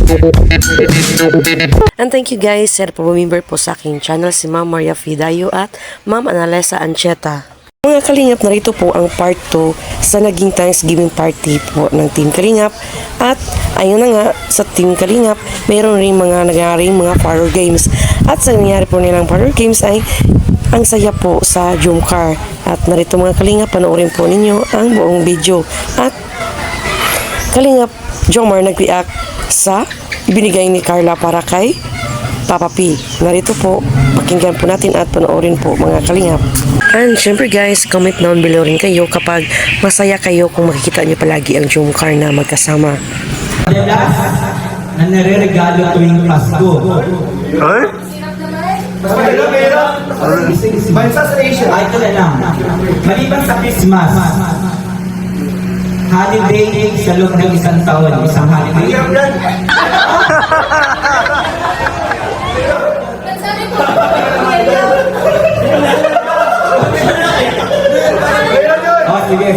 And thank you guys, sir po member po sa aking channel si Ma'am Maria Fidayo at Ma'am Analesa Ancheta. Mga kalingap, narito po ang part 2 sa naging Thanksgiving party po ng Team Kalingap. At ayun na nga, sa Team Kalingap, mayroon rin mga nangyaring mga parlor games. At sa nangyari po nilang parlor games ay ang saya po sa Jumcar. At narito mga kalingap, panoorin po ninyo ang buong video. At Kalingap Jomar nag-react sa ibinigay ni Carla para kay Papa P. Narito po, pakinggan po natin at panoorin po mga kalingap. And syempre guys, comment down below rin kayo kapag masaya kayo kung makikita nyo palagi ang Jumcar na magkasama. Madalas na nare-regalo tuwing Pasko. Ay? Bansa sa Asia. Ay, ito na lang. Maliban sa Christmas, holiday sa loob ng isang taon, isang holiday. Oh, sige.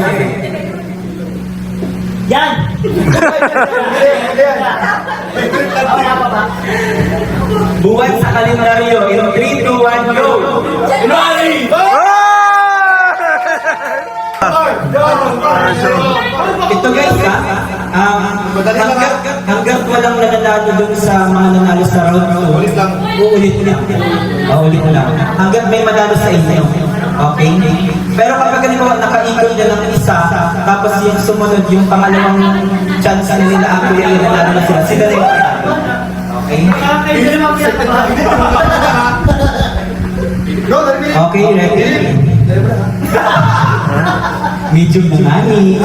Yan! Buwan sa kalendaryo, in 3, 2, 1, go! January! Ito guys hanggang walang nananalo dun sa mga nanalo sa round 2. Ulit lang. Ulit lang. Hanggang may manalo sa inyo. Okay? Pero kapag nakaikot na ng isa, tapos yung sumunod, yung pangalawang chance na nila ang kuya yung nanalo na sila. Sila rin. Okay? Okay, ready? Medyo bungani.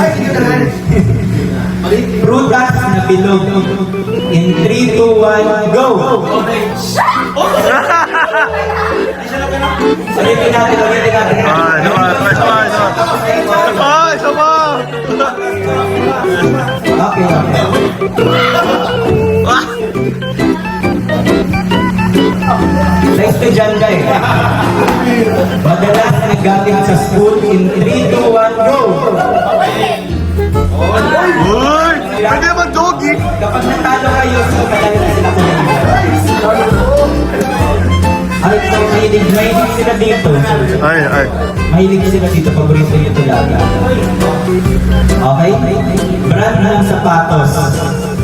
Prutas na bilog. In 3, 2, 1, go! Ulitin natin. Okay. Sa estudyante, madalas nagagamit sa school in 3, 2, 1, go! Uy! Pwede naman doggy! Kapag natalo kayo, so madali na sila kuya. Ay, mahilig sila dito. Ay. Mahilig sila dito, paborito nyo talaga. Okay? Brand ng sapatos.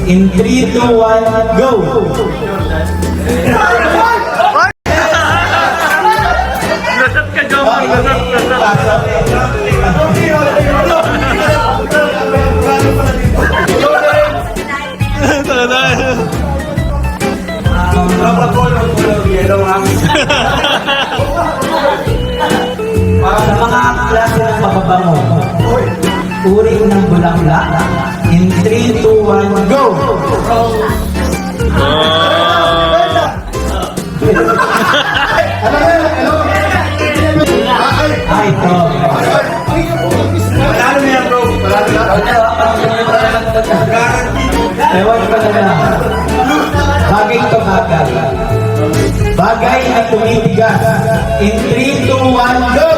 In 3, 2, 1, go! Nasat ka, Jomar! Sa mga klase ng mababango, uri ng bulaklak. In 3, 2, 1, go! Ay, ito. Ewan pa na lang. Bagay ito bagay. Bagay na tumitigas. In 3, 2, 1, go!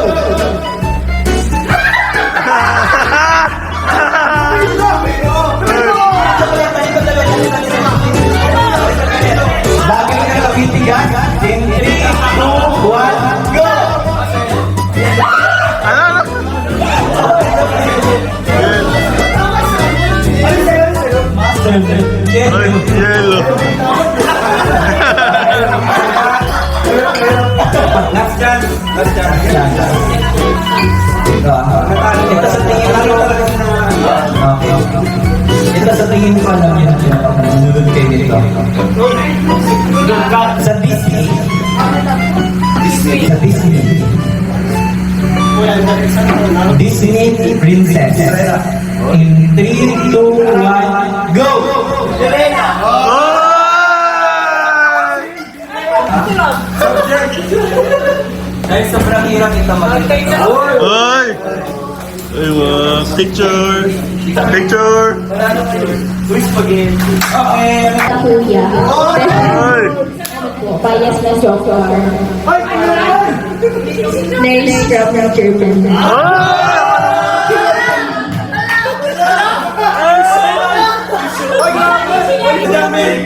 Bagay na tumitigas. In 3, 2, 1, go! Yellow. Last chance. Ito sa tingin ko. Okay. Ito sa tingin ko alam niyo na nunod kayo dito. Sa Disney. Disney Princess. In 3, 2, 1, go! Dahil sobrang hirap ito mag-ito. Ay! Picture! Uy, spaghetti. Okay. Kuya. Ay! Payas na software. Nice from German. Ay!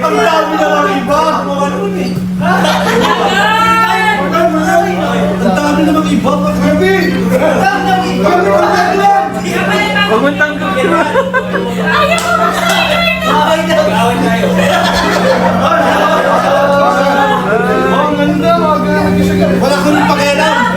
Ang dami naman iba. Ang dami naman iba. Gabi! Huwag mong tanggapin. Ang ganda, wala ko rin pakialam.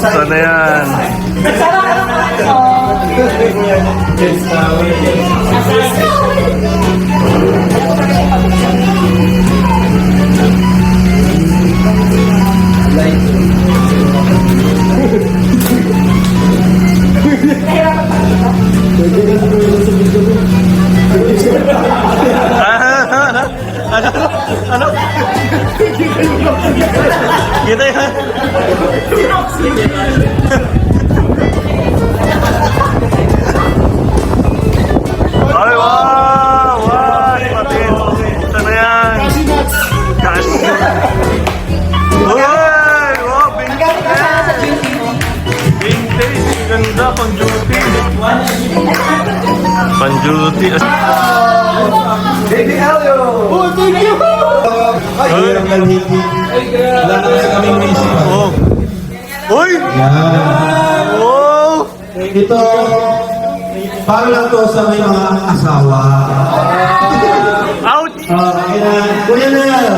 Sana yan. Ano? Ano? Kita yan. Ay, wow! Wow! Patin! Sana yan? Cash! Uy! Wow! Vintage! Vintage! Ganda! Pang-duty! Pang-duty! Baby Elio! Oh, thank you! Ay, hirang nalhiki. Wala na kasi kaming naisip. Oh! Uy! Yan. Wow! Ito, para lang to sa may mga asawa. Ouch! Kuya na yan.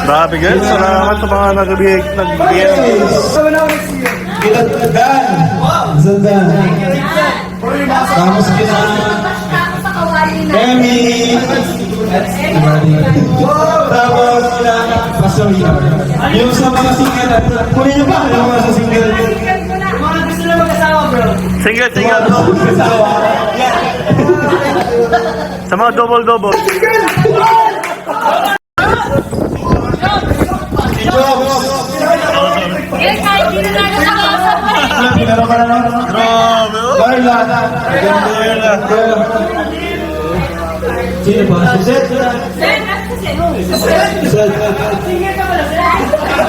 Grabe guys! Salamat sa mga nagbigay. Kinagdagan. Zandan. Tapos kina Emmy. Tapos kina Pasoya. Yung sa mga single. Kunin niyo ba? Yung mga sa single. Single, single! Sa mga double-double. Pinaro ka na lang. Grabe! oh. Carla. Ganda. Sino ba? Si Zed? Zed.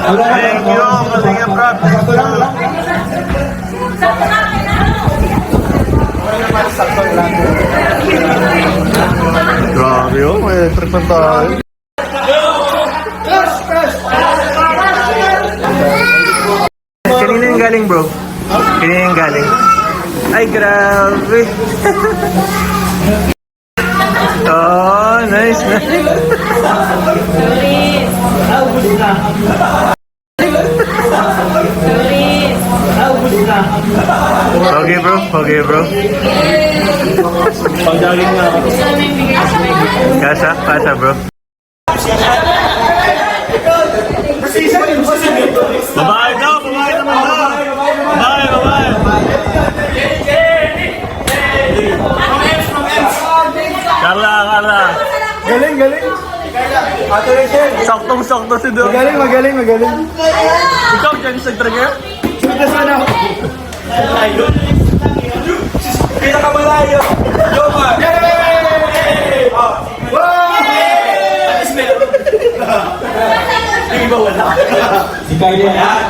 Thank you! Malinga Brad! Sakto lang. Grabe oh! May trip na tayo. Kanina yung galing bro? Kanina yung galing? Ay grabe! Oh, nice na! Okay bro, okay bro. Pag-jogging na ako. Kasa, kasa bro. Babae daw, babae naman daw. Babae, babae. Carla, Carla. Galing, galing. Ate Rachel. Saktong-sakto si Dom. Magaling, magaling, magaling. Ikaw dyan sa trigger? Sino sana? Pinakamalayo. Joma. Yay! Wow! Hindi ba wala? Si Kylie yan.